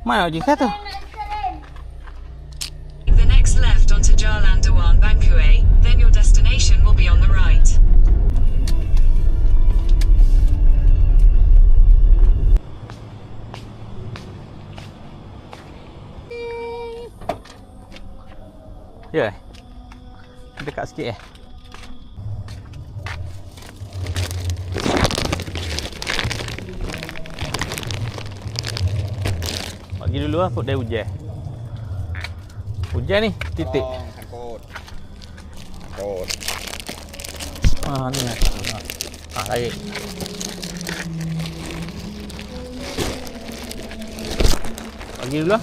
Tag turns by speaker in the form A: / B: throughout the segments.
A: Mana je kata?
B: The next left onto Jalan Dewan Bangkue, then your destination will be on the right.
A: Ya. Dekat sikit Pagi dulu lah, put dia hujan. Hujan ni, titik.
C: Angkut.
A: Ni lah. Tarik. Pagi dulu lah.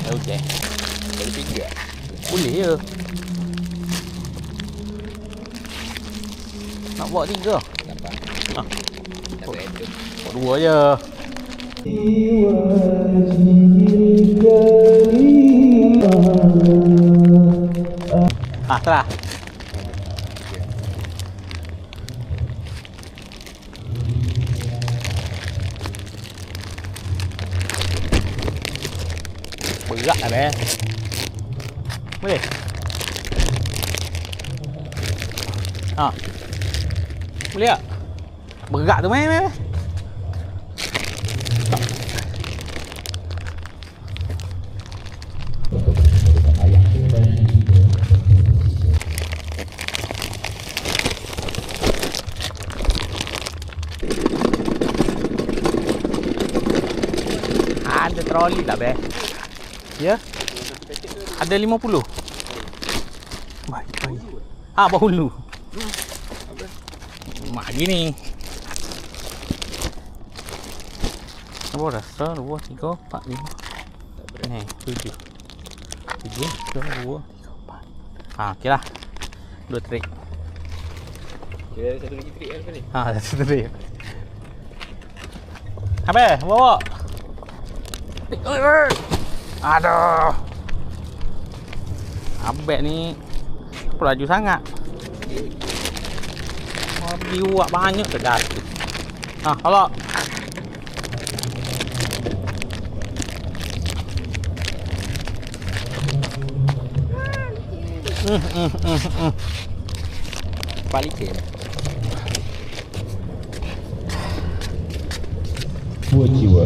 A: Dia hujan.
C: Boleh tinggi tak?
A: Boleh je. Nak bawa 3?
C: Nampak?
A: Ah.
C: Satu itu.
A: Bawa 2 je. Telah. Berat lah beh. Boleh? Boleh tak? Berat tu meh. Ada troli tak beh? Ya? Ada 50. Baik. Bahulu. Mak gini. Apa rasa? 2, 3, 4, 5. Ni, 7. 2, 3, 4. Okey lah. 2 trik.
C: Kira ada satu lagi trik kan ni?
A: Satu trik. Apa? Bawa. Aduh. Abek ni pelaju sangat. Pergi uak banyak ke dah. Kalau
C: Balik ke?
D: Dua jiwa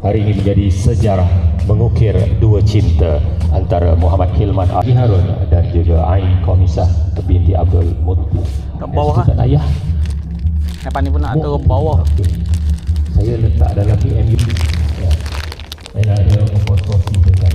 D: hari ini menjadi sejarah mengukir dua cinta antara Muhammad Hilman Abi Harun dan juga Ain Komisah binti Abdul Muti.
A: Kat bawah lah.
D: Ayah.
A: Lepas ni pun nak turun bawah.
D: Okay. Saya letak dalam PMU. Ya. Saya ada berkongsi dengan